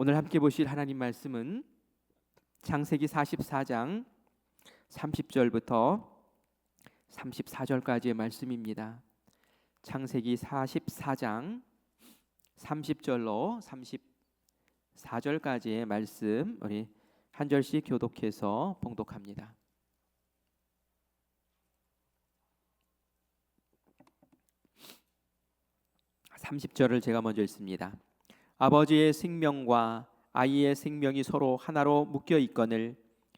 오늘 함께 보실 하나님 말씀은 창세기 44장 30절부터 34절까지의 말씀입니다. 창세기 44장 30절로 34절까지의 말씀 우리 한 절씩 교독해서 봉독합니다. 30절을 제가 먼저 읽습니다. 아버지의 생명과 아이의 생명이 서로 하나로 묶여 있거늘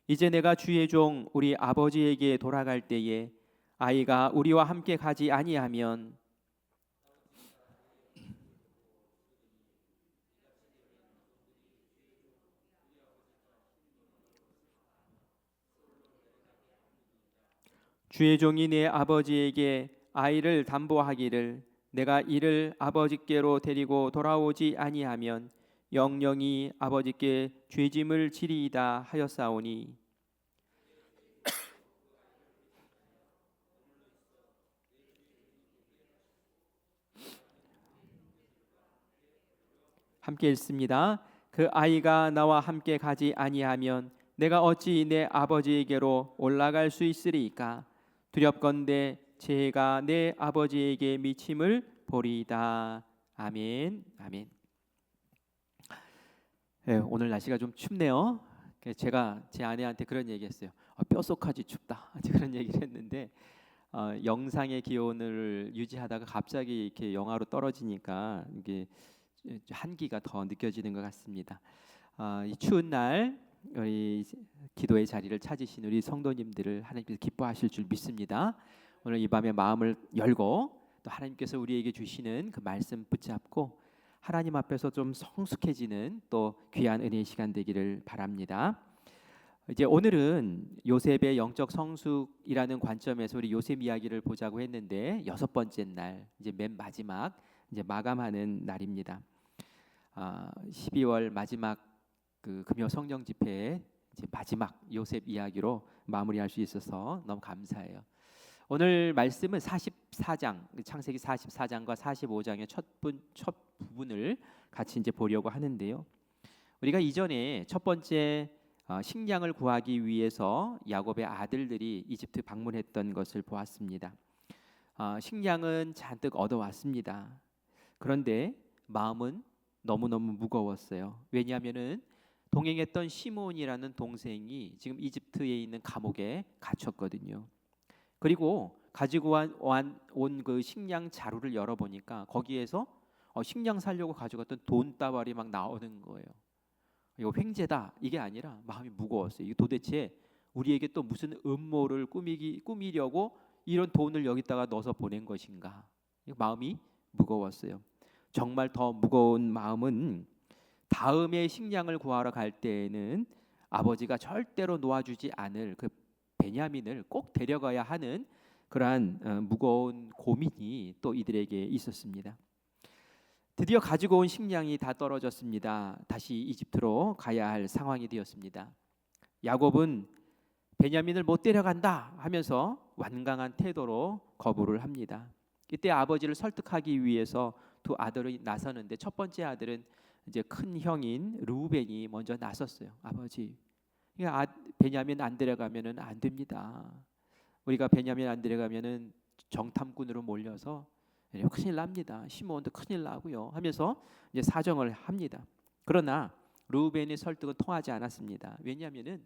이제 내가 주의 종 우리 아버지에게 돌아갈 때에 아이가 우리와 함께 가지 아니하면 주의 종이 내 아버지에게 아이를 담보하기를 내가 이를 아버지께로 데리고 돌아오지 아니하면 영영이 아버지께 죄짐을 지리이다 하였사오니 함께 읽습니다. 그 아이가 나와 함께 가지 아니하면 내가 어찌 내 아버지에게로 올라갈 수 있으리이까? 두렵건대 제가 내 아버지에게 미침을 보리이다. 아멘. 아멘. 네, 오늘 날씨가 좀 춥네요. 제가 제 아내한테 그런 얘기했어요. 뼛속까지 춥다. 그런 얘기를 했는데 영상의 기온을 유지하다가 갑자기 이렇게 영하로 떨어지니까 이게 한기가 더 느껴지는 것 같습니다. 이 추운 날 우리 기도의 자리를 찾으신 우리 성도님들을 하나님께서 기뻐하실 줄 믿습니다. 오늘 이 밤에 마음을 열고 또 하나님께서 우리에게 주시는 그 말씀 붙잡고 하나님 앞에서 좀 성숙해지는 또 귀한 은혜의 시간 되기를 바랍니다. 이제 오늘은 요셉의 영적 성숙이라는 관점에서 우리 요셉 이야기를 보자고 했는데 6번째 날 이제 맨 마지막 이제 마감하는 날입니다. 12월 마지막 그 금요 성령 집회의 이제 마지막 요셉 이야기로 마무리할 수 있어서 너무 감사해요. 오늘 말씀은 44장 창세기 44장과 45장의 첫 부분을 같이 이제 보려고 하는데요. 우리가 이전에 첫 번째 식량을 구하기 위해서 야곱의 아들들이 이집트 방문했던 것을 보았습니다. 식량은 잔뜩 얻어왔습니다. 그런데 마음은 너무너무 무거웠어요. 왜냐하면은 동행했던 시몬이라는 동생이 지금 이집트에 있는 감옥에 갇혔거든요. 그리고 가지고 온 그 식량 자루를 열어보니까 거기에서 식량 사려고 가져갔던 돈다발이 막 나오는 거예요. 이거 횡재다 이게 아니라 마음이 무거웠어요. 이게 도대체 우리에게 또 무슨 음모를 꾸미려고 이런 돈을 여기다가 넣어서 보낸 것인가? 마음이 무거웠어요. 정말 더 무거운 마음은 다음에 식량을 구하러 갈 때에는 아버지가 절대로 놓아주지 않을 그 베냐민을 꼭 데려가야 하는 그러한 무거운 고민이 또 이들에게 있었습니다. 드디어 가지고 온 식량이 다 떨어졌습니다. 다시 이집트로 가야 할 상황이 되었습니다. 야곱은 베냐민을 못 데려간다 하면서 완강한 태도로 거부를 합니다. 이때 아버지를 설득하기 위해서 두 아들이 나서는데 첫 번째 아들은 이제 큰 형인 르우벤이 먼저 나섰어요. 아버지, 베냐민 안 데려가면은 안 됩니다. 우리가 베냐민 안 데려가면은 정탐꾼으로 몰려서 큰일 납니다. 시몬도 큰일 나고요. 하면서 이제 사정을 합니다. 그러나 르우벤의 설득은 통하지 않았습니다. 왜냐하면은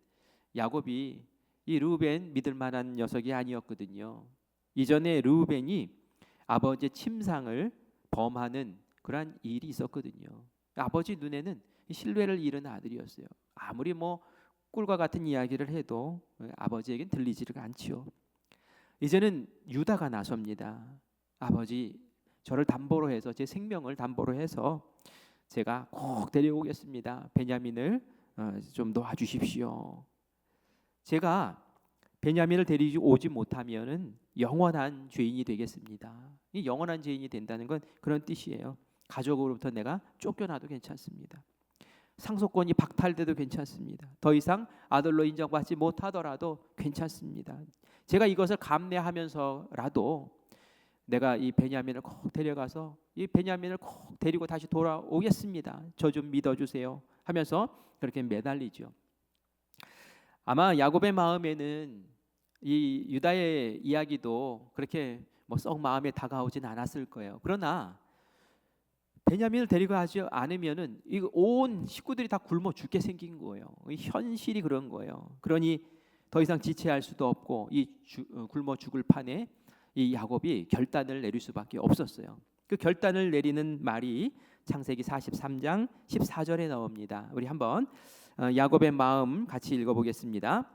야곱이 이 르우벤 믿을 만한 녀석이 아니었거든요. 이전에 르우벤이 아버지의 침상을 범하는 그러한 일이 있었거든요. 아버지 눈에는 신뢰를 잃은 아들이었어요. 아무리 뭐 꿀과 같은 이야기를 해도 아버지에겐 들리지가 않지요. 이제는 유다가 나섭니다. 아버지, 저를 담보로 해서 제 생명을 담보로 해서 제가 꼭 데려오겠습니다. 베냐민을 좀 놓아주십시오. 제가 베냐민을 데리오지 못하면은 영원한 죄인이 되겠습니다. 이 영원한 죄인이 된다는 건 그런 뜻이에요. 가족으로부터 내가 쫓겨나도 괜찮습니다. 상속권이 박탈돼도 괜찮습니다. 더 이상 아들로 인정받지 못하더라도 괜찮습니다. 제가 이것을 감내하면서라도 내가 이 베냐민을 꼭 데려가서 이 베냐민을 꼭 데리고 다시 돌아오겠습니다. 저 좀 믿어주세요 하면서 그렇게 매달리죠. 아마 야곱의 마음에는 이 유다의 이야기도 그렇게 뭐 썩 마음에 다가오진 않았을 거예요. 그러나 베냐민을 데리고 가지 않으면은 이 온 식구들이 다 굶어 죽게 생긴 거예요. 이 현실이 그런 거예요. 그러니 더 이상 지체할 수도 없고 굶어 죽을 판에 이 야곱이 결단을 내릴 수밖에 없었어요. 그 결단을 내리는 말이 창세기 43장 14절에 나옵니다. 우리 한번 야곱의 마음 같이 읽어보겠습니다.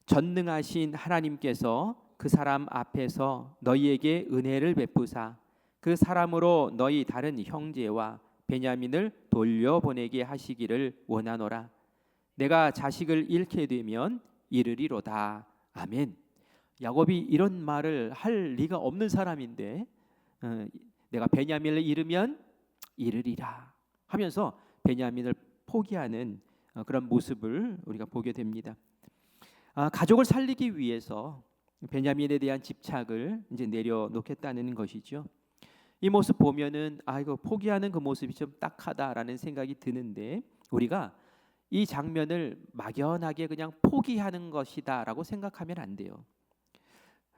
전능하신 하나님께서 그 사람 앞에서 너희에게 은혜를 베푸사 그 사람으로 너희 다른 형제와 베냐민을 돌려보내게 하시기를 원하노라. 내가 자식을 잃게 되면 이르리로다. 아멘. 야곱이 이런 말을 할 리가 없는 사람인데 내가 베냐민을 잃으면 이르리라 하면서 베냐민을 포기하는 그런 모습을 우리가 보게 됩니다. 가족을 살리기 위해서 베냐민에 대한 집착을 이제 내려놓겠다는 것이죠. 이 모습 보면은 이거 포기하는 그 모습이 좀 딱하다라는 생각이 드는데 우리가 이 장면을 막연하게 그냥 포기하는 것이다라고 생각하면 안 돼요.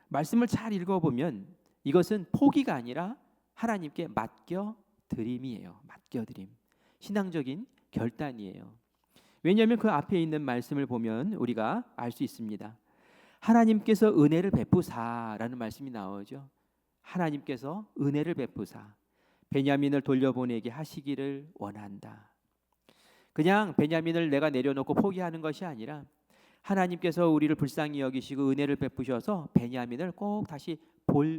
말씀을 잘 읽어보면 이것은 포기가 아니라 하나님께 맡겨드림이에요. 맡겨드림. 신앙적인 결단이에요. 왜냐하면 그 앞에 있는 말씀을 보면 우리가 알 수 있습니다. 하나님께서 은혜를 베푸사라는 말씀이 나오죠. 하나님께서 은혜를 베푸사 베냐민을 돌려보내게 하시기를 원한다. 그냥 베냐민을 내가 내려놓고 포기하는 것이 아니라 하나님께서 우리를 불쌍히 여기시고 은혜를 베푸셔서 베냐민을 꼭 다시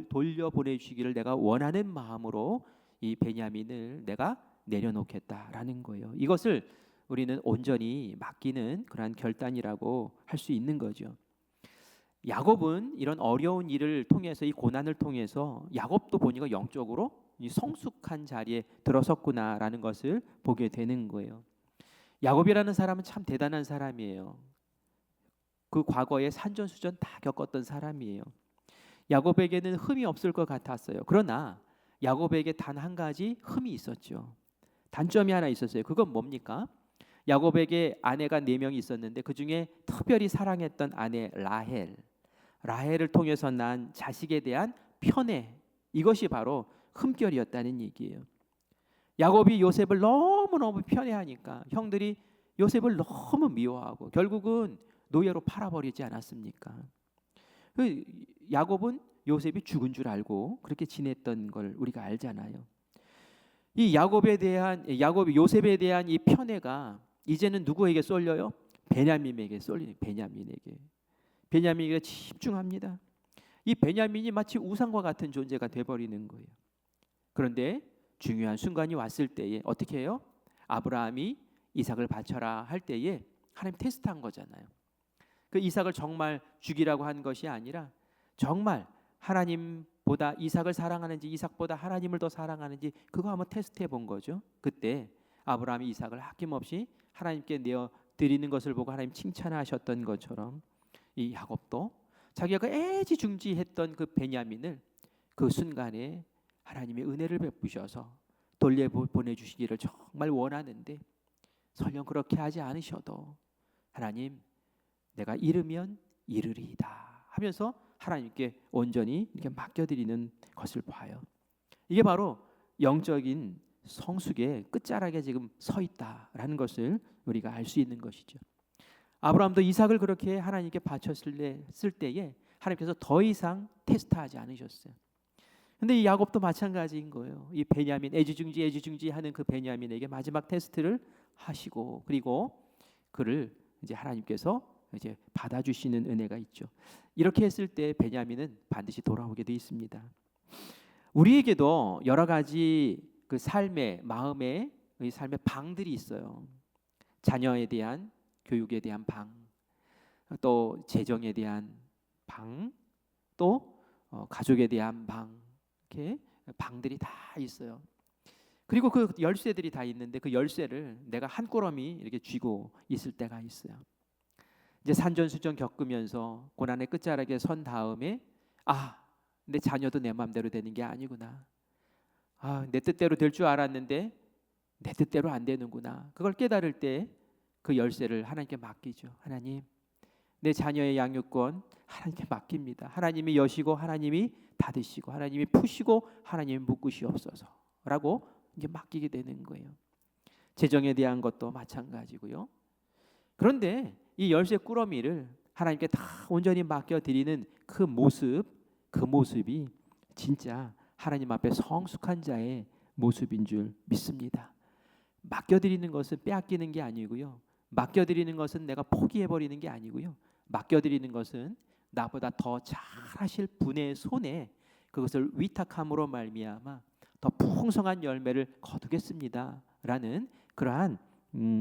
돌려보내주시기를 내가 원하는 마음으로 이 베냐민을 내가 내려놓겠다라는 거예요. 이것을 우리는 온전히 맡기는 그러한 결단이라고 할 수 있는 거죠. 야곱은 이런 어려운 일을 통해서 이 고난을 통해서 야곱도 보니까 영적으로 이 성숙한 자리에 들어섰구나라는 것을 보게 되는 거예요. 야곱이라는 사람은 참 대단한 사람이에요. 그 과거에 산전수전 다 겪었던 사람이에요. 야곱에게는 흠이 없을 것 같았어요. 그러나 야곱에게 단 한 가지 흠이 있었죠. 단점이 하나 있었어요. 그건 뭡니까? 야곱에게 아내가 4명이 있었는데 그 중에 특별히 사랑했던 아내 라헬을 통해서 난 자식에 대한 편애, 이것이 바로 흠결이었다는 얘기예요. 야곱이 요셉을 너무너무 편애하니까 형들이 요셉을 너무 미워하고 결국은 노예로 팔아버리지 않았습니까? 야곱은 요셉이 죽은 줄 알고 그렇게 지냈던 걸 우리가 알잖아요. 이 야곱이 요셉에 대한 이 편애가 이제는 누구에게 쏠려요? 베냐민에게 쏠리는 베냐민에게 집중합니다. 이 베냐민이 마치 우상과 같은 존재가 돼버리는 거예요. 그런데 중요한 순간이 왔을 때에 어떻게 해요? 아브라함이 이삭을 바쳐라 할 때에 하나님 테스트한 거잖아요. 그 이삭을 정말 죽이라고 한 것이 아니라 정말 하나님보다 이삭을 사랑하는지 이삭보다 하나님을 더 사랑하는지 그거 한번 테스트해 본 거죠. 그때 아브라함이 이삭을 아낌없이 하나님께 내어 드리는 것을 보고 하나님 칭찬하셨던 것처럼 이 야곱도 자기가 애지중지했던 그 베냐민을 그 순간에 하나님의 은혜를 베푸셔서 돌려보내주시기를 정말 원하는데 설령 그렇게 하지 않으셔도 하나님 내가 잃으면 이르리이다 하면서 하나님께 온전히 이렇게 맡겨드리는 것을 봐요. 이게 바로 영적인 성숙의 끝자락에 지금 서 있다라는 것을 우리가 알 수 있는 것이죠. 아브라함도 이삭을 그렇게 하나님께 바쳤을 때에 하나님께서 더 이상 테스트하지 않으셨어요. 근데 이 야곱도 마찬가지인 거예요. 이 베냐민 애지중지 하는 그 베냐민에게 마지막 테스트를 하시고 그리고 그를 이제 하나님께서 이제 받아주시는 은혜가 있죠. 이렇게 했을 때 베냐민은 반드시 돌아오게 돼 있습니다. 우리에게도 여러 가지 그 마음의 방들이 있어요. 자녀에 대한 교육에 대한 방, 또 재정에 대한 방, 또 가족에 대한 방, 이렇게 방들이 다 있어요. 그리고 그 열쇠들이 다 있는데 그 열쇠를 내가 한 꾸러미 이렇게 쥐고 있을 때가 있어요. 이제 산전수전 겪으면서 고난의 끝자락에 선 다음에 내 자녀도 내 마음대로 되는 게 아니구나. 내 뜻대로 될 줄 알았는데 내 뜻대로 안 되는구나. 그걸 깨달을 때 그 열쇠를 하나님께 맡기죠. 하나님, 내 자녀의 양육권 하나님께 맡깁니다. 하나님이 여시고 하나님이 닫으시고 하나님이 푸시고 하나님이 묶으시옵소서라고 이제 맡기게 되는 거예요. 재정에 대한 것도 마찬가지고요. 그런데 이 열쇠 꾸러미를 하나님께 다 온전히 맡겨드리는 그 모습이 진짜 하나님 앞에 성숙한 자의 모습인 줄 믿습니다. 맡겨드리는 것은 빼앗기는 게 아니고요. 맡겨드리는 것은 내가 포기해버리는 게 아니고요. 맡겨드리는 것은 나보다 더 잘하실 분의 손에 그것을 위탁함으로 말미암아 더 풍성한 열매를 거두겠습니다라는 그러한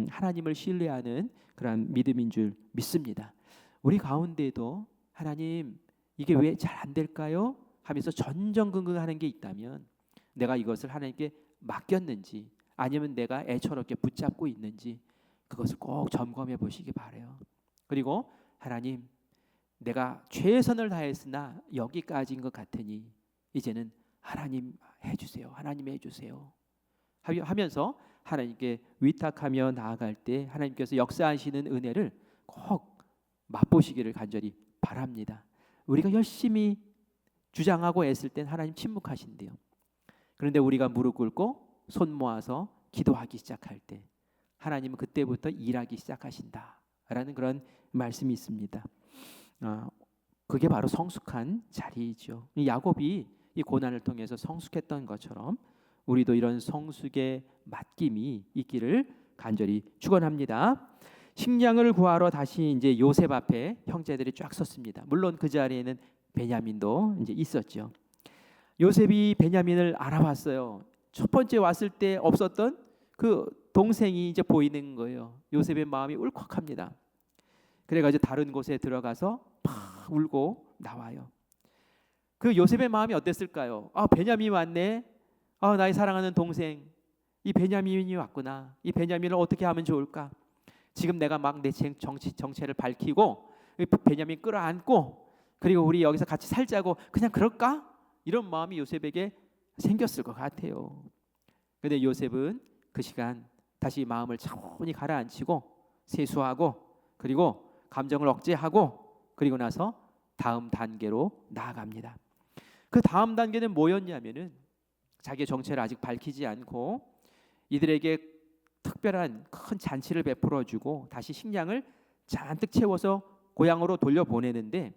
하나님을 신뢰하는 그러한 믿음인 줄 믿습니다. 우리 가운데도 하나님 이게 왜 잘 안 될까요? 하면서 전전긍긍하는 게 있다면 내가 이것을 하나님께 맡겼는지 아니면 내가 애처롭게 붙잡고 있는지 그것을 꼭 점검해 보시기 바라요. 그리고 하나님, 내가 최선을 다했으나 여기까지인 것 같으니 이제는 하나님 해주세요. 하나님 해주세요. 하면서 하나님께 위탁하며 나아갈 때 하나님께서 역사하시는 은혜를 꼭 맛보시기를 간절히 바랍니다. 우리가 열심히 주장하고 애쓸 땐 하나님 침묵하신대요. 그런데 우리가 무릎 꿇고 손 모아서 기도하기 시작할 때 하나님은 그때부터 일하기 시작하신다라는 그런 말씀이 있습니다. 그게 바로 성숙한 자리이죠. 야곱이 이 고난을 통해서 성숙했던 것처럼 우리도 이런 성숙의 맡김이 있기를 간절히 축원합니다. 식량을 구하러 다시 이제 요셉 앞에 형제들이 쫙 섰습니다. 물론 그 자리에는 베냐민도 이제 있었죠. 요셉이 베냐민을 알아봤어요. 첫 번째 왔을 때 없었던 그 동생이 이제 보이는 거예요. 요셉의 마음이 울컥합니다. 그래가지고 다른 곳에 들어가서 팍 울고 나와요. 그 요셉의 마음이 어땠을까요? 베냐민이 왔네. 나의 사랑하는 동생, 이 베냐민이 왔구나. 이 베냐민을 어떻게 하면 좋을까? 지금 내가 막 내 정체를 밝히고 베냐민 끌어안고 그리고 우리 여기서 같이 살자고 그냥 그럴까? 이런 마음이 요셉에게 생겼을 것 같아요. 그런데 요셉은 그 시간 다시 마음을 차분히 가라앉히고 세수하고 그리고 감정을 억제하고 그리고 나서 다음 단계로 나아갑니다. 그 다음 단계는 뭐였냐면은 자기의 정체를 아직 밝히지 않고 이들에게 특별한 큰 잔치를 베풀어주고 다시 식량을 잔뜩 채워서 고향으로 돌려보내는데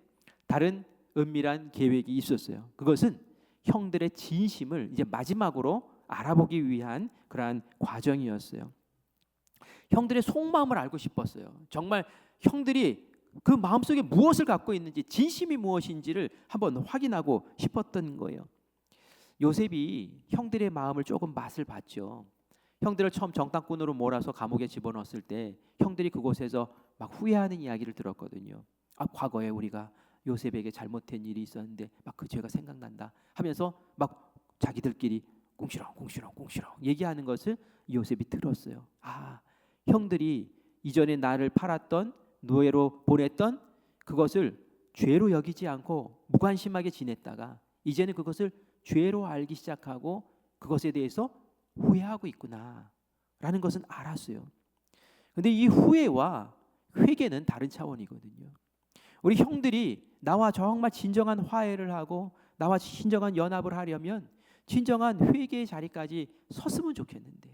다른 은밀한 계획이 있었어요. 그것은 형들의 진심을 이제 마지막으로 알아보기 위한 그러한 과정이었어요. 형들의 속마음을 알고 싶었어요. 정말 형들이 그 마음속에 무엇을 갖고 있는지 진심이 무엇인지를 한번 확인하고 싶었던 거예요. 요셉이 형들의 마음을 조금 맛을 봤죠. 형들을 처음 정탐꾼으로 몰아서 감옥에 집어넣었을 때 형들이 그곳에서 막 후회하는 이야기를 들었거든요. 과거에 우리가 요셉에게 잘못된 일이 있었는데 막 그 죄가 생각난다 하면서 막 자기들끼리 꿍시렁 얘기하는 것을 요셉이 들었어요. 형들이 이전에 나를 팔았던 노예로 보냈던 그것을 죄로 여기지 않고 무관심하게 지냈다가 이제는 그것을 죄로 알기 시작하고 그것에 대해서 후회하고 있구나 라는 것은 알았어요. 그런데 이 후회와 회개는 다른 차원이거든요. 우리 형들이 나와 정말 진정한 화해를 하고 나와 진정한 연합을 하려면 진정한 회개의 자리까지 섰으면 좋겠는데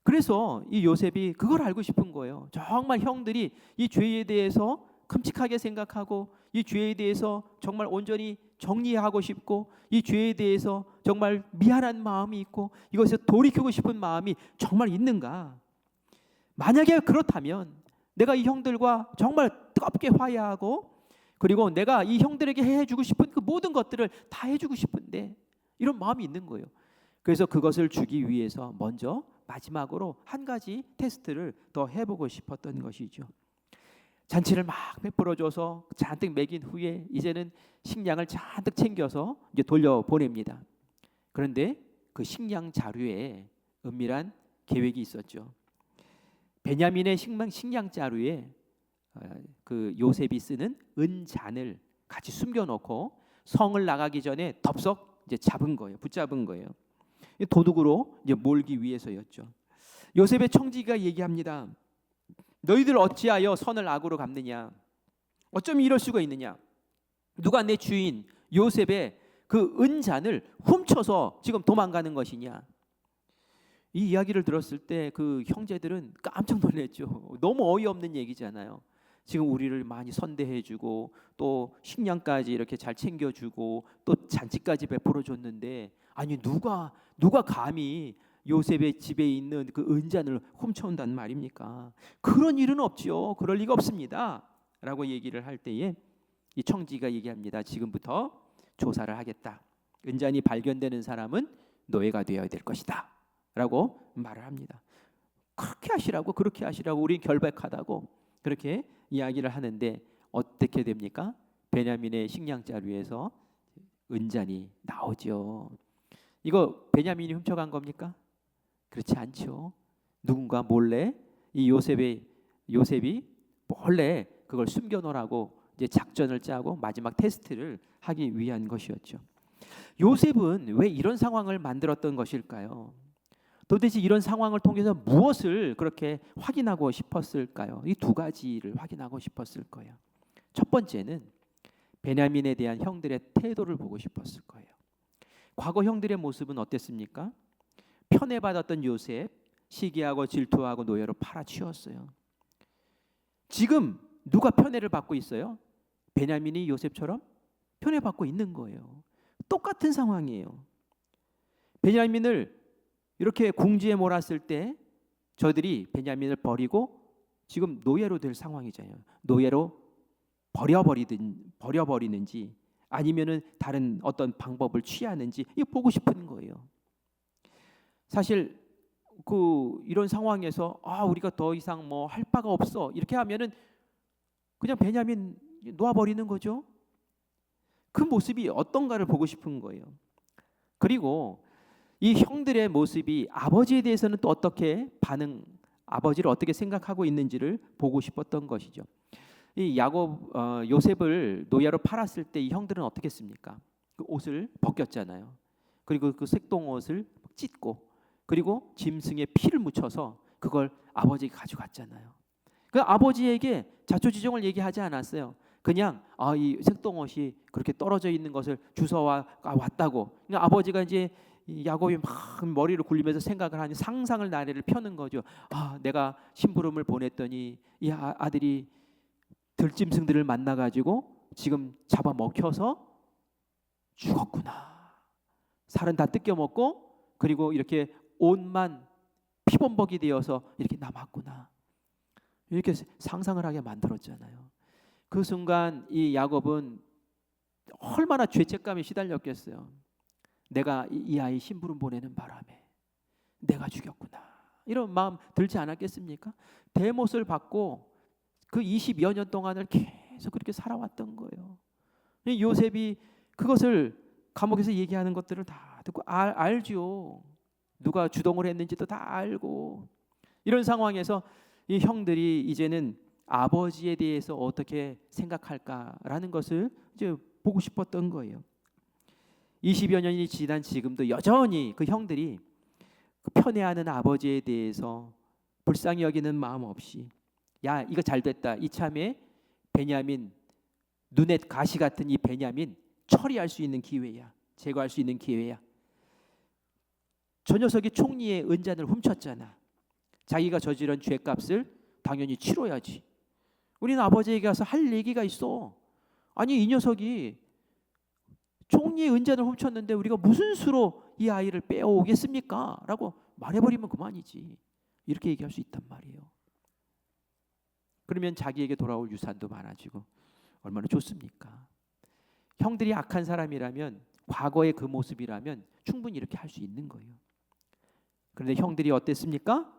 그래서 이 요셉이 그걸 알고 싶은 거예요. 정말 형들이 이 죄에 대해서 끔찍하게 생각하고 이 죄에 대해서 정말 온전히 정리하고 싶고 이 죄에 대해서 정말 미안한 마음이 있고 이것에서 돌이키고 싶은 마음이 정말 있는가? 만약에 그렇다면 내가 이 형들과 정말 뜨겁게 화해하고 그리고 내가 이 형들에게 해주고 싶은 그 모든 것들을 다 해주고 싶은데 이런 마음이 있는 거예요. 그래서 그것을 주기 위해서 먼저 마지막으로 한 가지 테스트를 더 해보고 싶었던 것이죠. 잔치를 막 베풀어줘서 잔뜩 먹인 후에 이제는 식량을 잔뜩 챙겨서 이제 돌려보냅니다. 그런데 그 식량 자루에 은밀한 계획이 있었죠. 베냐민의 식량 자루에 그 요셉이 쓰는 은잔을 같이 숨겨놓고 성을 나가기 전에 덥석 이제 잡은 거예요. 붙잡은 거예요. 도둑으로 이제 몰기 위해서였죠. 요셉의 청지기가 얘기합니다. 너희들 어찌하여 선을 악으로 갚느냐? 어쩜 이럴 수가 있느냐? 누가 내 주인 요셉의 그 은잔을 훔쳐서 지금 도망가는 것이냐? 이 이야기를 들었을 때 그 형제들은 깜짝 놀랐죠. 너무 어이없는 얘기잖아요. 지금 우리를 많이 선대해주고 또 식량까지 이렇게 잘 챙겨주고 또 잔치까지 베풀어 줬는데, 아니 누가 감히 요셉의 집에 있는 그 은잔을 훔쳐온단 말입니까? 그런 일은 없지요. 그럴 리가 없습니다. 라고 얘기를 할 때에 이 청지기가 얘기합니다. 지금부터 조사를 하겠다. 은잔이 발견되는 사람은 노예가 되어야 될 것이다. 라고 말을 합니다. 그렇게 하시라고 우린 결백하다고 그렇게 이야기를 하는데 어떻게 됩니까? 베냐민의 식량자루에서 은잔이 나오죠. 이거 베냐민이 훔쳐간 겁니까? 그렇지 않죠. 누군가 몰래 이 요셉이 몰래 그걸 숨겨놓으라고 이제 작전을 짜고 마지막 테스트를 하기 위한 것이었죠. 요셉은 왜 이런 상황을 만들었던 것일까요? 도대체 이런 상황을 통해서 무엇을 그렇게 확인하고 싶었을까요? 이 두 가지를 확인하고 싶었을 거예요. 첫 번째는 베냐민에 대한 형들의 태도를 보고 싶었을 거예요. 과거 형들의 모습은 어땠습니까? 편애받았던 요셉, 시기하고 질투하고 노예로 팔아치웠어요. 지금 누가 편애를 받고 있어요? 베냐민이 요셉처럼 편애받고 있는 거예요. 똑같은 상황이에요. 베냐민을 이렇게 궁지에 몰았을 때 저들이 베냐민을 버리고 지금 노예로 될 상황이잖아요. 노예로 버려버리는지 아니면은 다른 어떤 방법을 취하는지 이거 보고 싶은 거예요. 사실 이런 상황에서 우리가 더 이상 뭐 할 바가 없어 이렇게 하면은 그냥 베냐민 놓아버리는 거죠. 그 모습이 어떤가를 보고 싶은 거예요. 그리고 이 형들의 모습이 아버지에 대해서는 또 어떻게 아버지를 어떻게 생각하고 있는지를 보고 싶었던 것이죠. 이 요셉을 노예로 팔았을 때 이 형들은 어떻게 했습니까? 그 옷을 벗겼잖아요. 그리고 그 색동옷을 찢고 그리고 짐승에 피를 묻혀서 그걸 아버지가 가져갔잖아요. 그 아버지에게 자초지종을 얘기하지 않았어요. 그냥 이 색동옷이 그렇게 떨어져 있는 것을 주워와 왔다고. 그러니까 아버지가 이제 야곱이 막 머리를 굴리면서 생각을 하니 상상을 나래를 펴는 거죠. 내가 심부름을 보냈더니 이 아들이 들짐승들을 만나가지고 지금 잡아먹혀서 죽었구나. 살은 다 뜯겨 먹고 그리고 이렇게 옷만 피범벅이 되어서 이렇게 남았구나. 이렇게 상상을 하게 만들었잖아요. 그 순간 이 야곱은 얼마나 죄책감에 시달렸겠어요. 내가 이 아이 심부름 보내는 바람에 내가 죽였구나. 이런 마음 들지 않았겠습니까? 대못을 받고 그 20여 년 동안을 계속 그렇게 살아왔던 거예요. 요셉이 그것을 감옥에서 얘기하는 것들을 다 듣고 알죠. 누가 주동을 했는지도 다 알고. 이런 상황에서 이 형들이 이제는 아버지에 대해서 어떻게 생각할까라는 것을 이제 보고 싶었던 거예요. 20여 년이 지난 지금도 여전히 그 형들이 그 편애하는 아버지에 대해서 불쌍히 여기는 마음 없이, 야 이거 잘 됐다, 이참에 베냐민, 눈에 가시 같은 이 베냐민 처리할 수 있는 기회야, 제거할 수 있는 기회야. 저 녀석이 총리의 은잔을 훔쳤잖아. 자기가 저지른 죄값을 당연히 치러야지. 우리는 아버지에게 가서 할 얘기가 있어. 아니 이 녀석이 총리의 은잔을 훔쳤는데 우리가 무슨 수로 이 아이를 빼어오겠습니까? 라고 말해버리면 그만이지. 이렇게 얘기할 수 있단 말이에요. 그러면 자기에게 돌아올 유산도 많아지고 얼마나 좋습니까? 형들이 악한 사람이라면, 과거의 그 모습이라면 충분히 이렇게 할 수 있는 거예요. 그런데 형들이 어땠습니까?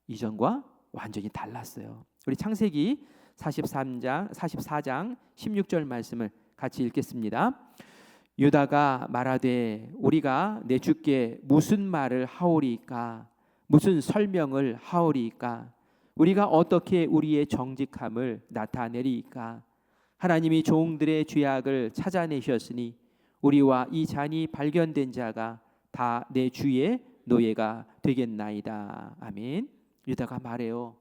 이전과 완전히 달랐어요. 우리 창세기 44장 16절 말씀을 같이 읽겠습니다. 유다가 말하되 우리가 내 주께 무슨 말을 하오리까? 무슨 설명을 하오리까? 우리가 어떻게 우리의 정직함을 나타내리까? 하나님이 종들의 죄악을 찾아내셨으니 우리와 이 잔이 발견된 자가 다 내 주의 노예가 되겠나이다. 아멘. 유다가 말해요.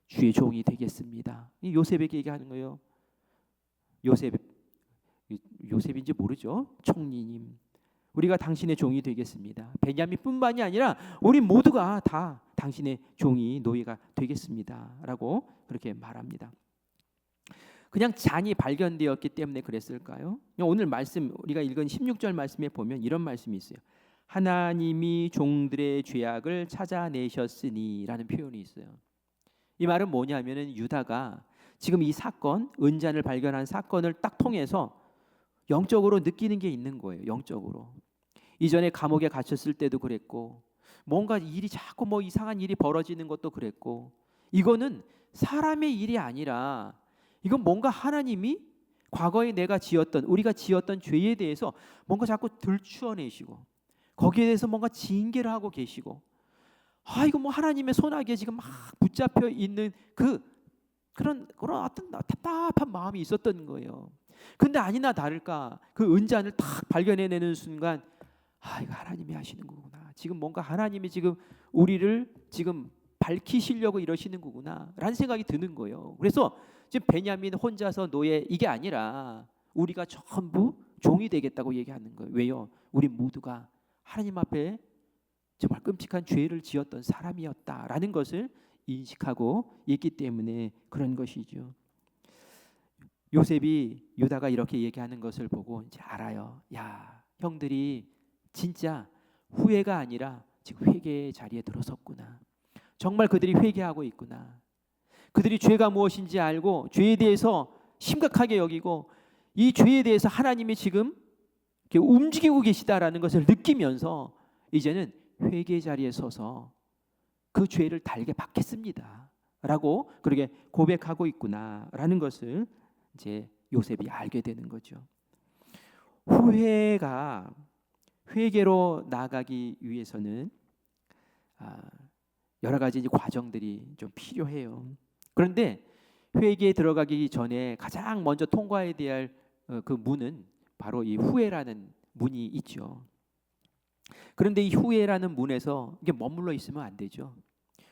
주의 종이 되겠습니다. 이 요셉에게 얘기하는 거예요. 요셉인지 모르죠. 총리님, 우리가 당신의 종이 되겠습니다. 베냐민뿐만이 아니라 우리 모두가 다 당신의 종이 노예가 되겠습니다라고 그렇게 말합니다. 그냥 잔이 발견되었기 때문에 그랬을까요? 오늘 말씀 우리가 읽은 16절 말씀에 보면 이런 말씀이 있어요. 하나님이 종들의 죄악을 찾아내셨으니라는 표현이 있어요. 이 말은 뭐냐면은 유다가 지금 이 사건, 은잔을 발견한 사건을 딱 통해서 영적으로 느끼는 게 있는 거예요. 영적으로. 이전에 감옥에 갇혔을 때도 그랬고, 뭔가 일이 자꾸 뭐 이상한 일이 벌어지는 것도 그랬고, 이거는 사람의 일이 아니라 이건 뭔가 하나님이 과거에 우리가 지었던 죄에 대해서 뭔가 자꾸 들추어내시고, 거기에 대해서 뭔가 징계를 하고 계시고, 이거 뭐 하나님의 손아귀에 지금 막 붙잡혀 있는 그런 어떤 답답한 마음이 있었던 거예요. 근데 아니나 다를까 그 은잔을 딱 발견해내는 순간, 이거 하나님이 하시는 거구나. 지금 뭔가 하나님이 지금 우리를 지금 밝히시려고 이러시는 거구나 라는 생각이 드는 거예요. 그래서 지금 베냐민 혼자서 노예 이게 아니라 우리가 전부 종이 되겠다고 얘기하는 거예요. 왜요? 우리 모두가 하나님 앞에 정말 끔찍한 죄를 지었던 사람이었다라는 것을 인식하고 있기 때문에 그런 것이죠. 요셉이 유다가 이렇게 얘기하는 것을 보고 이제 알아요. 야, 형들이 진짜 후회가 아니라 지금 회개의 자리에 들어섰구나. 정말 그들이 회개하고 있구나. 그들이 죄가 무엇인지 알고 죄에 대해서 심각하게 여기고 이 죄에 대해서 하나님이 지금 이렇게 움직이고 계시다라는 것을 느끼면서 이제는 회개의 자리에 서서 그 죄를 달게 받겠습니다 라고 그렇게 고백하고 있구나라는 것을 이제 요셉이 알게 되는 거죠. 회개로 나아가기 위해서는 여러 가지 과정들이 좀 필요해요. 그런데 회개에 들어가기 전에 가장 먼저 통과해야 될 그 문은 바로 이 후회라는 문이 있죠. 그런데 이 후회라는 문에서 이게 머물러 있으면 안 되죠.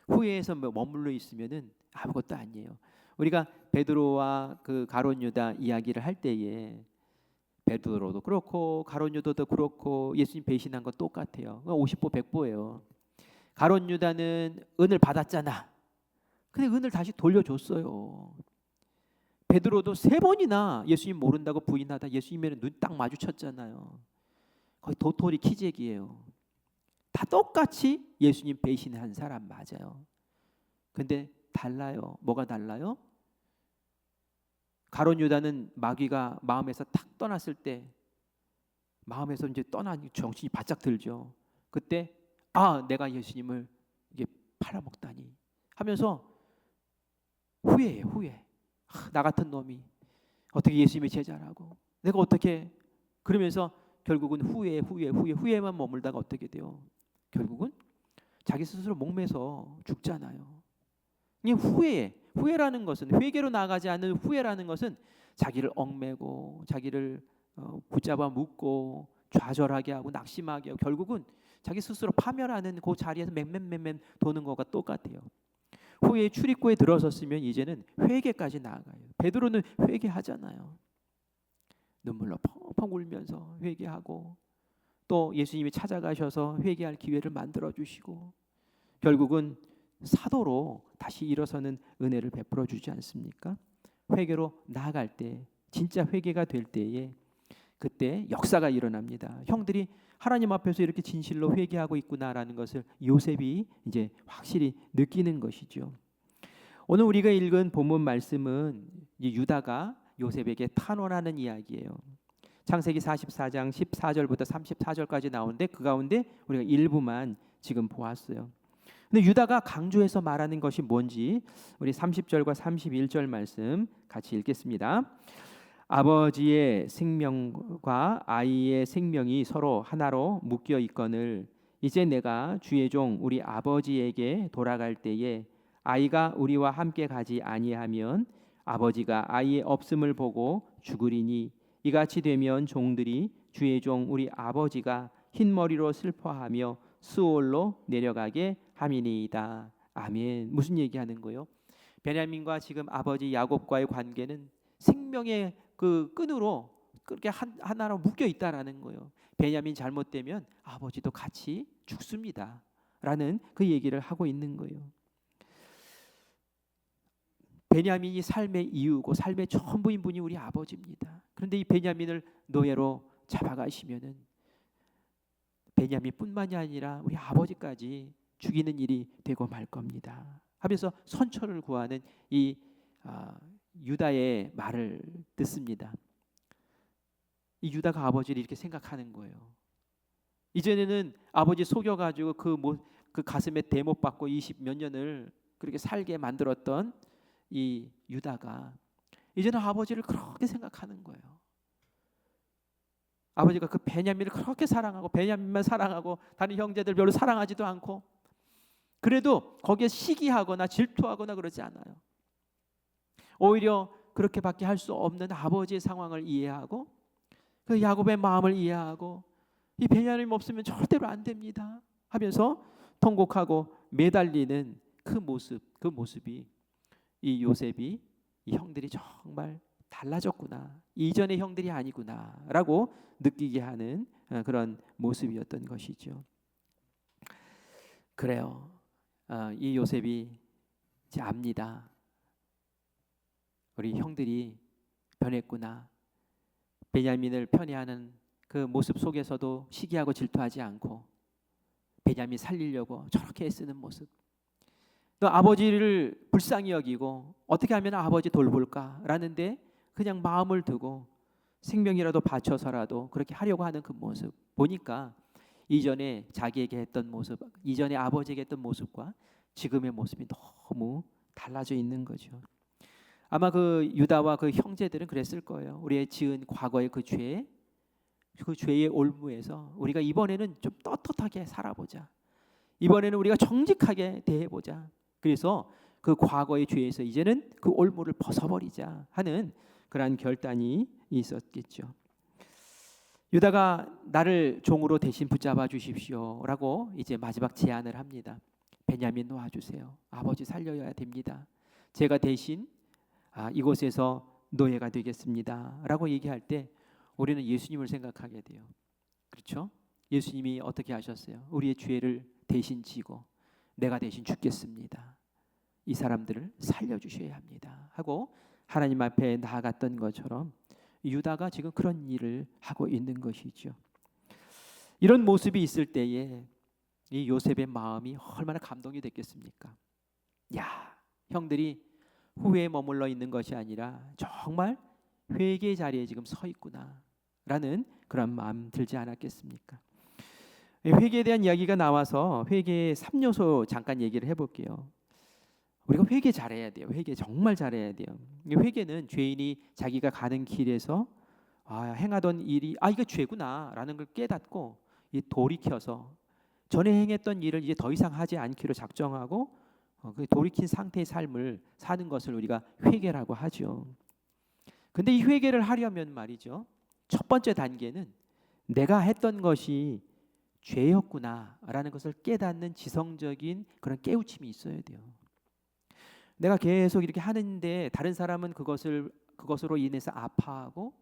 후회에서 머물러 있으면은 아무것도 아니에요. 우리가 베드로와 그 가룟 유다 이야기를 할 때에 베드로도 그렇고 가룟 유다도 그렇고 예수님 배신한 건 똑같아요. 50보 100보예요. 가룟 유다는 은을 받았잖아. 근데 은을 다시 돌려줬어요. 베드로도 3번이나 예수님 모른다고 부인하다 예수님의 눈 딱 마주쳤잖아요. 거의 도토리 키재기예요. 다 똑같이 예수님 배신한 사람 맞아요. 근데 달라요. 뭐가 달라요? 가룟 유다는 마귀가 마음에서 탁 떠났을 때 마음에서 이제 떠난 정신이 바짝 들죠. 그때 내가 예수님을 이게 팔아먹다니 하면서 후회해요. 후회. 나 같은 놈이 어떻게 예수님의 제자라고 내가 어떻게 그러면서 결국은 후회만 머물다가 어떻게 돼요? 결국은 자기 스스로 목매서 죽잖아요. 이 후회라는 것은 회개로 나아가지 않는 후회라는 것은 자기를 얽매고 자기를 붙잡아 묶고 좌절하게 하고 낙심하게 하고 결국은 자기 스스로 파멸하는 그 자리에서 맴맴 도는 것과 똑같아요. 후회의 출입구에 들어섰으면 이제는 회개까지 나아가요. 베드로는 회개하잖아요. 눈물로 펑펑 울면서 회개하고 또 예수님이 찾아가셔서 회개할 기회를 만들어 주시고 결국은 사도로 다시 일어서는 은혜를 베풀어 주지 않습니까? 회개로 나아갈 때 진짜 회개가 될 때에 그때 역사가 일어납니다. 형들이 하나님 앞에서 이렇게 진실로 회개하고 있구나라는 것을 요셉이 이제 확실히 느끼는 것이죠. 오늘 우리가 읽은 본문 말씀은 유다가 요셉에게 탄원하는 이야기예요. 창세기 44장 14절부터 34절까지 나오는데 그 가운데 우리가 일부만 지금 보았어요. 근데 유다가 강조해서 말하는 것이 뭔지 우리 30절과 31절 말씀 같이 읽겠습니다. 아버지의 생명과 아이의 생명이 서로 하나로 묶여 있거늘 이제 내가 주의 종 우리 아버지에게 돌아갈 때에 아이가 우리와 함께 가지 아니하면 아버지가 아이의 없음을 보고 죽으리니 이같이 되면 종들이 주의 종 우리 아버지가 흰머리로 슬퍼하며 수올로 내려가게 함이니이다. 아멘. 무슨 얘기하는 거예요? 베냐민과 지금 아버지 야곱과의 관계는 생명의 그 끈으로 그렇게 하나로 묶여 있다라는 거예요. 베냐민 잘못되면 아버지도 같이 죽습니다. 라는 그 얘기를 하고 있는 거예요. 베냐민이 삶의 이유고 삶의 전부인 분이 우리 아버지입니다. 그런데 이 베냐민을 노예로 잡아가시면은 베냐민뿐만이 아니라 우리 아버지까지 죽이는 일이 되고 말 겁니다. 하면서 선처를 구하는 이 유다의 말을 듣습니다. 이 유다가 아버지를 이렇게 생각하는 거예요. 이전에는 아버지 속여가지고 그 가슴에 대못 받고 20 몇 년을 그렇게 살게 만들었던 이 유다가 이제는 아버지를 그렇게 생각하는 거예요. 아버지가 그 베냐민을 그렇게 사랑하고 베냐민만 사랑하고 다른 형제들 별로 사랑하지도 않고 그래도 거기에 시기하거나 질투하거나 그러지 않아요. 오히려 그렇게밖에 할 수 없는 아버지의 상황을 이해하고 그 야곱의 마음을 이해하고 이 베냐민 없으면 절대로 안 됩니다 하면서 통곡하고 매달리는 그 모습이 이 요셉이 이 형들이 정말 달라졌구나, 이전의 형들이 아니구나라고 느끼게 하는 그런 모습이었던 것이죠. 그래요. 이 요셉이 이제 압니다. 우리 형들이 변했구나. 베냐민을 편애하는 그 모습 속에서도 시기하고 질투하지 않고 베냐민 살리려고 저렇게 애쓰는 모습. 또 아버지를 불쌍히 여기고 어떻게 하면 아버지 돌볼까 라는데 그냥 마음을 두고 생명이라도 바쳐서라도 그렇게 하려고 하는 그 모습 보니까 이전에 자기에게 했던 모습, 이전에 아버지에게 했던 모습과 지금의 모습이 너무 달라져 있는 거죠. 아마 그 유다와 그 형제들은 그랬을 거예요. 우리의 지은 과거의 그 죄의 올무에서 우리가 이번에는 좀 떳떳하게 살아보자. 이번에는 우리가 정직하게 대해보자. 그래서 그 과거의 죄에서 이제는 그 올무를 벗어버리자 하는 그러한 결단이 있었겠죠. 유다가 나를 종으로 대신 붙잡아 주십시오라고 이제 마지막 제안을 합니다. 베냐민 놓아주세요. 아버지 살려야 됩니다. 제가 대신 이곳에서 노예가 되겠습니다라고 얘기할 때 우리는 예수님을 생각하게 돼요. 그렇죠? 예수님이 어떻게 하셨어요? 우리의 죄를 대신 지고 내가 대신 죽겠습니다. 이 사람들을 살려주셔야 합니다 하고 하나님 앞에 나아갔던 것처럼 유다가 지금 그런 일을 하고 있는 것이죠. 이런 모습이 있을 때에 이 요셉의 마음이 얼마나 감동이 됐겠습니까? 야, 형들이 후회에 머물러 있는 것이 아니라 정말 회개의 자리에 지금 서 있구나 라는 그런 마음 들지 않았겠습니까? 회개에 대한 이야기가 나와서 회개의 3요소 잠깐 얘기를 해볼게요. 우리가 회개 잘해야 돼요. 회개 정말 잘해야 돼요. 회개는 죄인이 자기가 가는 길에서 행하던 일이 이거 죄구나 라는 걸 깨닫고 돌이켜서 전에 행했던 일을 이제 더 이상 하지 않기로 작정하고 그 돌이킨 상태의 삶을 사는 것을 우리가 회개라고 하죠. 근데 이 회개를 하려면 말이죠, 첫 번째 단계는 내가 했던 것이 죄였구나라는 것을 깨닫는 지성적인 그런 깨우침이 있어야 돼요. 내가 계속 이렇게 하는데 다른 사람은 그것으로 인해서 아파하고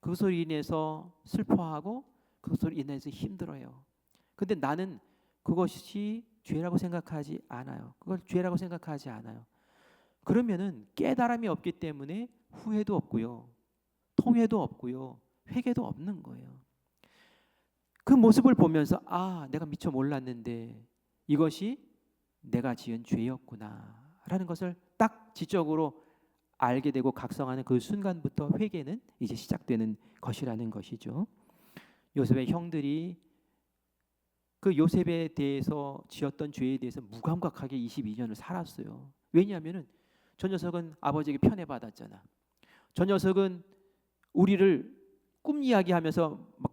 그것으로 인해서 슬퍼하고 그것으로 인해서 힘들어요. 근데 나는 그것이 죄라고 생각하지 않아요. 그걸 죄라고 생각하지 않아요. 그러면은 깨달음이 없기 때문에 후회도 없고요, 통회도 없고요, 회개도 없는 거예요. 그 모습을 보면서 내가 미처 몰랐는데 이것이 내가 지은 죄였구나 라는 것을 딱 지적으로 알게 되고 각성하는 그 순간부터 회개는 이제 시작되는 것이라는 것이죠. 요셉의 형들이 그 요셉에 대해서 지었던 죄에 대해서 무감각하게 22년을 살았어요. 왜냐하면은 저 녀석은 아버지에게 편애받았잖아. 저 녀석은 우리를 꿈 이야기하면서 막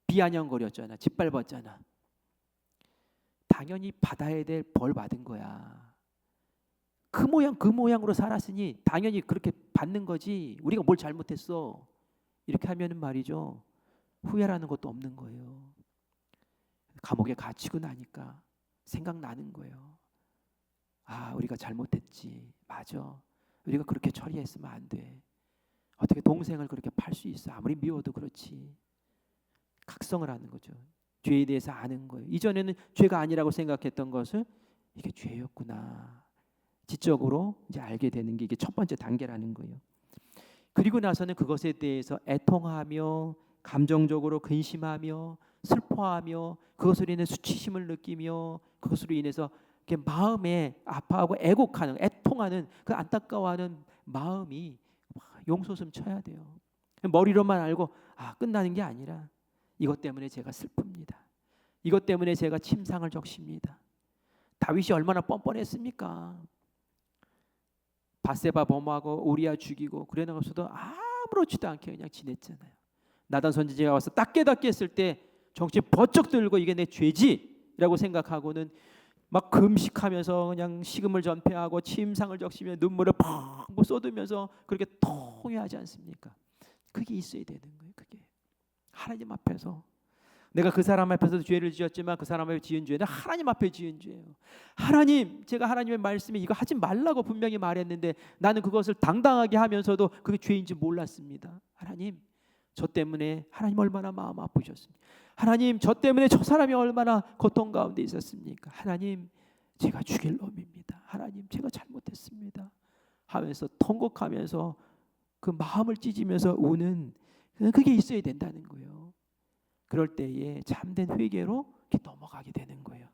비아냥거렸잖아. 짓밟았잖아. 당연히 받아야 될 벌 받은 거야. 그 모양으로 살았으니 당연히 그렇게 받는 거지. 우리가 뭘 잘못했어. 이렇게 하면은 말이죠, 후회라는 것도 없는 거예요. 감옥에 갇히고 나니까 생각나는 거예요. 아, 우리가 잘못했지. 맞아. 우리가 그렇게 처리했으면 안 돼. 어떻게 동생을 그렇게 팔 수 있어? 아무리 미워도 그렇지. 각성을 하는 거죠. 죄에 대해서 아는 거예요. 이전에는 죄가 아니라고 생각했던 것을 이게 죄였구나. 지적으로 이제 알게 되는 게 이게 첫 번째 단계라는 거예요. 그리고 나서는 그것에 대해서 애통하며 감정적으로 근심하며 슬퍼하며 그것으로 인해 수치심을 느끼며 그것으로 인해서 이렇게 마음에 아파하고 애곡하는 애통하는 그 안타까워하는 마음이 용솟음 쳐야 돼요. 머리로만 알고 끝나는 게 아니라 이것 때문에 제가 슬픕니다. 이것 때문에 제가 침상을 적십니다. 다윗이 얼마나 뻔뻔했습니까? 바세바 범하고 우리아 죽이고 그래 나가서도 아무렇지도 않게 그냥 지냈잖아요. 나단 선지자가 와서 딱 깨닫게 했을 때 정신 번쩍 들고 이게 내 죄지라고 생각하고는 막 금식하면서 그냥 식음을 전폐하고 침상을 적시며 눈물을 펑펑 쏟으면서 그렇게 통회하지 않습니까? 그게 있어야 되는 거예요. 그게 하나님 앞에서 내가 그 사람 앞에서도 죄를 지었지만 그 사람 앞에 지은 죄는 하나님 앞에 지은 죄예요. 하나님, 제가 하나님의 말씀에 이거 하지 말라고 분명히 말했는데 나는 그것을 당당하게 하면서도 그게 죄인지 몰랐습니다. 하나님, 저 때문에 하나님 얼마나 마음 아프셨습니까? 하나님, 저 때문에 저 사람이 얼마나 고통 가운데 있었습니까? 하나님, 제가 죽일 놈입니다. 하나님, 제가 잘못했습니다. 하면서 통곡하면서 그 마음을 찢으면서 우는 그게 있어야 된다는 거예요. 그럴 때에 참된 회개로 이렇게 넘어가게 되는 거예요.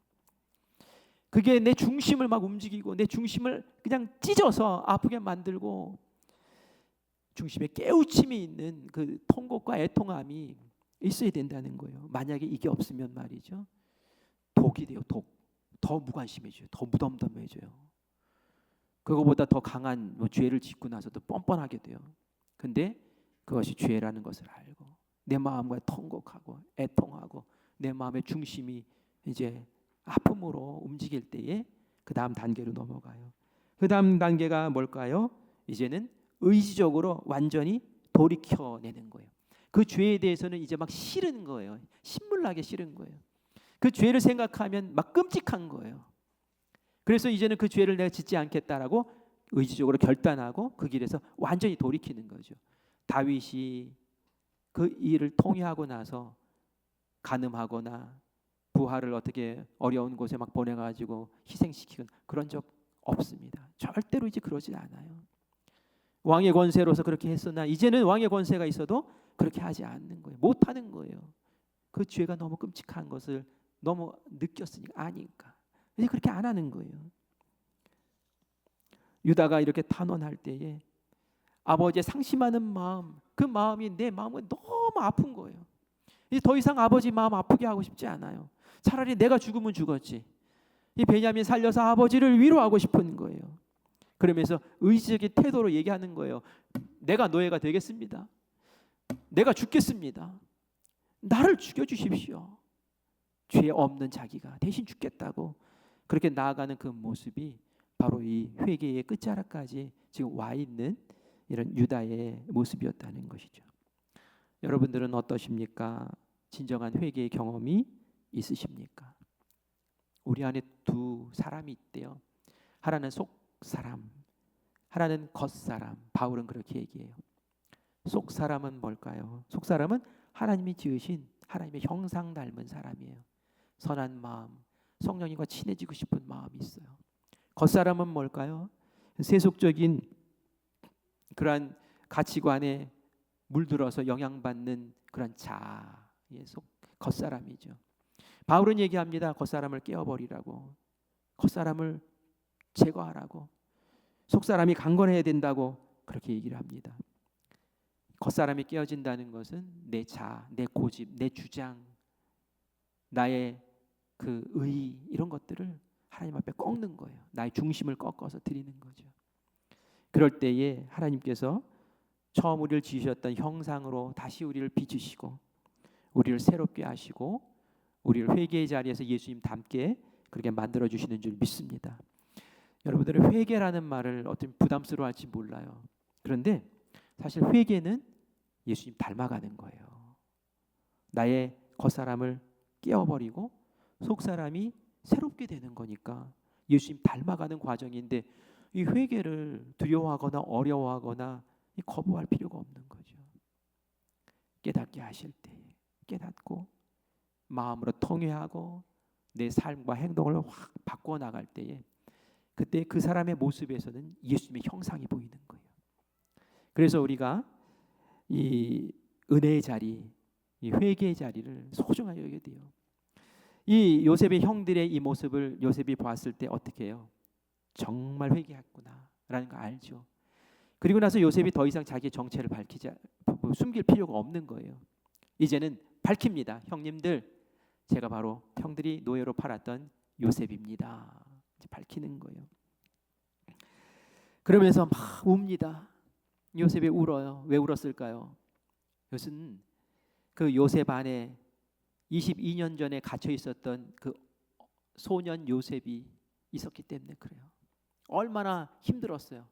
그게 내 중심을 막 움직이고 내 중심을 그냥 찢어서 아프게 만들고 중심에 깨우침이 있는 그 통곡과 애통함이 있어야 된다는 거예요. 만약에 이게 없으면 말이죠. 독이 돼요. 독. 더 무관심해져요. 더 무덤덤해져요. 그거보다 더 강한 죄를 짓고 나서도 뻔뻔하게 돼요. 근데 그것이 죄라는 것을 알고 내 마음과 통곡하고 애통하고 내 마음의 중심이 이제 아픔으로 움직일 때에 그 다음 단계로 넘어가요. 그 다음 단계가 뭘까요? 이제는 의지적으로 완전히 돌이켜내는 거예요. 그 죄에 대해서는 이제 막 싫은 거예요. 신물나게 싫은 거예요. 그 죄를 생각하면 막 끔찍한 거예요. 그래서 이제는 그 죄를 내가 짓지 않겠다라고 의지적으로 결단하고 그 길에서 완전히 돌이키는 거죠. 다윗이 그 일을 통회하고 나서 간음하거나 부하를 어떻게 어려운 곳에 막 보내가지고 희생시키는 그런 적 없습니다. 절대로 이제 그러지 않아요. 왕의 권세로서 그렇게 했으나 이제는 왕의 권세가 있어도 그렇게 하지 않는 거예요. 못하는 거예요. 그 죄가 너무 끔찍한 것을 너무 느꼈으니까 아니까 이제 그렇게 안 하는 거예요. 유다가 이렇게 탄원할 때에 아버지의 상심하는 마음, 그 마음이 내 마음은 너무 아픈 거예요. 이제 더 이상 아버지 마음 아프게 하고 싶지 않아요. 차라리 내가 죽으면 죽었지. 이 베냐민 살려서 아버지를 위로하고 싶은 거예요. 그러면서 의지적인 태도로 얘기하는 거예요. 내가 노예가 되겠습니다. 내가 죽겠습니다. 나를 죽여주십시오. 죄 없는 자기가 대신 죽겠다고 그렇게 나아가는 그 모습이 바로 이 회개의 끝자락까지 지금 와 있는 이런 유다의 모습이었다는 것이죠. 여러분들은 어떠십니까? 진정한 회개의 경험이 있으십니까? 우리 안에 두 사람이 있대요. 하나는 속 사람, 하나는 겉 사람. 바울은 그렇게 얘기해요. 속 사람은 뭘까요? 속 사람은 하나님이 지으신 하나님의 형상 닮은 사람이에요. 선한 마음, 성령님과 친해지고 싶은 마음이 있어요. 겉 사람은 뭘까요? 세속적인 그러한 가치관에 물들어서 영향받는 그런 자의 겉사람이죠. 바울은 얘기합니다. 겉사람을 깨어버리라고, 겉사람을 제거하라고, 속사람이 강건해야 된다고 그렇게 얘기를 합니다. 겉사람이 깨어진다는 것은 내 자, 내 고집, 내 주장, 나의 그 의 이런 것들을 하나님 앞에 꺾는 거예요. 나의 중심을 꺾어서 드리는 거죠. 그럴 때에 하나님께서 처음 우리를 지으셨던 형상으로 다시 우리를 빚으시고 우리를 새롭게 하시고 우리를 회개의 자리에서 예수님 닮게 그렇게 만들어 주시는 줄 믿습니다. 여러분들은 회개라는 말을 어떤 부담스러워할지 몰라요. 그런데 사실 회개는 예수님 닮아가는 거예요. 나의 겉사람을 깨어버리고 속사람이 새롭게 되는 거니까 예수님 닮아가는 과정인데 이 회개를 두려워하거나 어려워하거나 거부할 필요가 없는 거죠. 깨닫게 하실 때 깨닫고 마음으로 통회하고 내 삶과 행동을 확 바꿔 나갈 때에 그때 그 사람의 모습에서는 예수님의 형상이 보이는 거예요. 그래서 우리가 이 은혜의 자리, 이 회개의 자리를 소중하게 여겨야 돼요. 이 요셉의 형들의 이 모습을 요셉이 봤을 때 어떻게 해요? 정말 회개했구나라는 거 알죠. 그리고 나서 요셉이 더 이상 자기의 정체를 숨길 필요가 없는 거예요. 이제는 밝힙니다. 형님들, 제가 바로 형들이 노예로 팔았던 요셉입니다. 이제 밝히는 거예요. 그러면서 막 웁니다. 요셉이 울어요. 왜 울었을까요? 이것은 그 요셉 안에 22년 전에 갇혀 있었던 그 소년 요셉이 있었기 때문에 그래요. 얼마나 힘들었어요.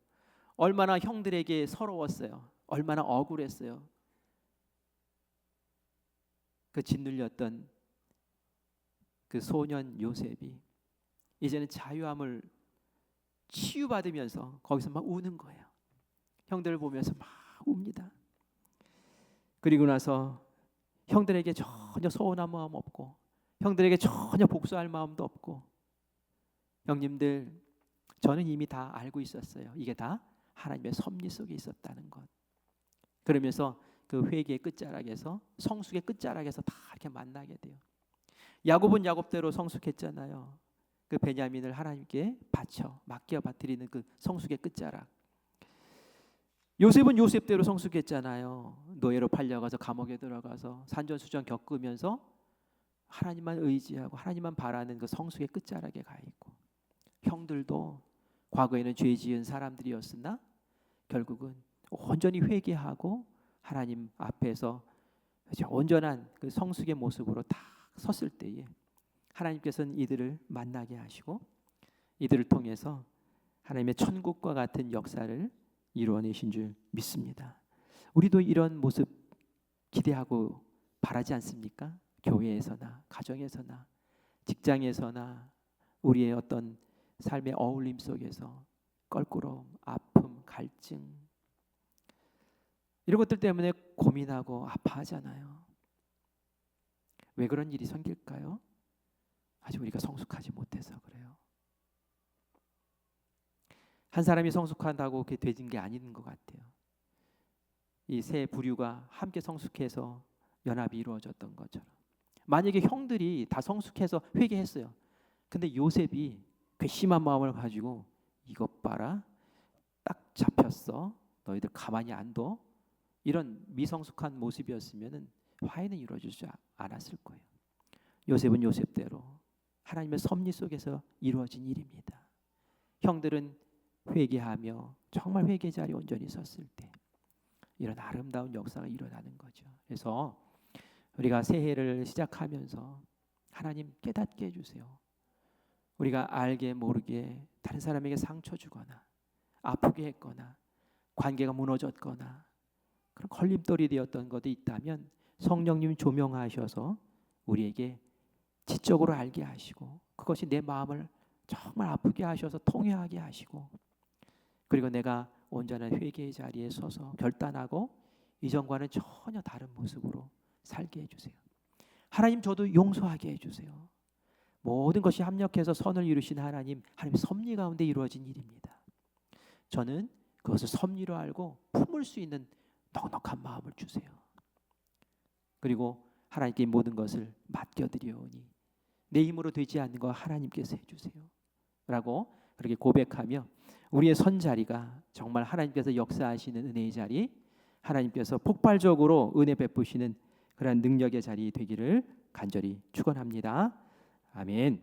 얼마나 형들에게 서러웠어요. 얼마나 억울했어요. 그 짓눌렸던 그 소년 요셉이 이제는 자유함을 치유받으면서 거기서 막 우는 거예요. 형들을 보면서 막 웁니다. 그리고 나서 형들에게 전혀 서운한 마음 없고 형들에게 전혀 복수할 마음도 없고 형님들 저는 이미 다 알고 있었어요. 이게 다 하나님의 섭리 속에 있었다는 것. 그러면서 그 회개의 끝자락에서 성숙의 끝자락에서 다 이렇게 만나게 돼요. 야곱은 야곱대로 성숙했잖아요. 그 베냐민을 하나님께 맡겨 드리는 그 성숙의 끝자락. 요셉은 요셉대로 성숙했잖아요. 노예로 팔려가서 감옥에 들어가서 산전수전 겪으면서 하나님만 의지하고 하나님만 바라는 그 성숙의 끝자락에 가 있고 형들도 과거에는 죄 지은 사람들이었으나 결국은 온전히 회개하고 하나님 앞에서 온전한 그 성숙의 모습으로 딱 섰을 때에 하나님께서는 이들을 만나게 하시고 이들을 통해서 하나님의 천국과 같은 역사를 이루어내신 줄 믿습니다. 우리도 이런 모습 기대하고 바라지 않습니까? 교회에서나 가정에서나 직장에서나 우리의 어떤 삶의 어울림 속에서 껄끄러움, 아픔, 갈증 이런 것들 때문에 고민하고 아파하잖아요. 왜 그런 일이 생길까요? 아직 우리가 성숙하지 못해서 그래요. 한 사람이 성숙한다고 그게 되진 게 아닌 것 같아요. 이 세 부류가 함께 성숙해서 연합이 이루어졌던 것처럼 만약에 형들이 다 성숙해서 회개했어요. 근데 요셉이 괘씸한 마음을 가지고 이것 봐라 딱 잡혔어 너희들 가만히 안 둬 이런 미성숙한 모습이었으면 화해는 이루어지지 않았을 거예요. 요셉은 요셉대로 하나님의 섭리 속에서 이루어진 일입니다. 형들은 회개하며 정말 회개 자리에 온전히 섰을 때 이런 아름다운 역사가 일어나는 거죠. 그래서 우리가 새해를 시작하면서 하나님 깨닫게 해주세요. 우리가 알게 모르게 다른 사람에게 상처 주거나 아프게 했거나 관계가 무너졌거나 그런 걸림돌이 되었던 것도 있다면 성령님 조명하셔서 우리에게 지적으로 알게 하시고 그것이 내 마음을 정말 아프게 하셔서 통회하게 하시고 그리고 내가 온전한 회개의 자리에 서서 결단하고 이전과는 전혀 다른 모습으로 살게 해주세요. 하나님 저도 용서하게 해주세요. 모든 것이 합력해서 선을 이루신 하나님 섭리 가운데 이루어진 일입니다. 저는 그것을 섭리로 알고 품을 수 있는 넉넉한 마음을 주세요. 그리고 하나님께 모든 것을 맡겨드리오니 내 힘으로 되지 않는 거 하나님께서 해주세요 라고 그렇게 고백하며 우리의 선자리가 정말 하나님께서 역사하시는 은혜의 자리 하나님께서 폭발적으로 은혜 베푸시는 그런 능력의 자리 되기를 간절히 축원합니다. 아멘.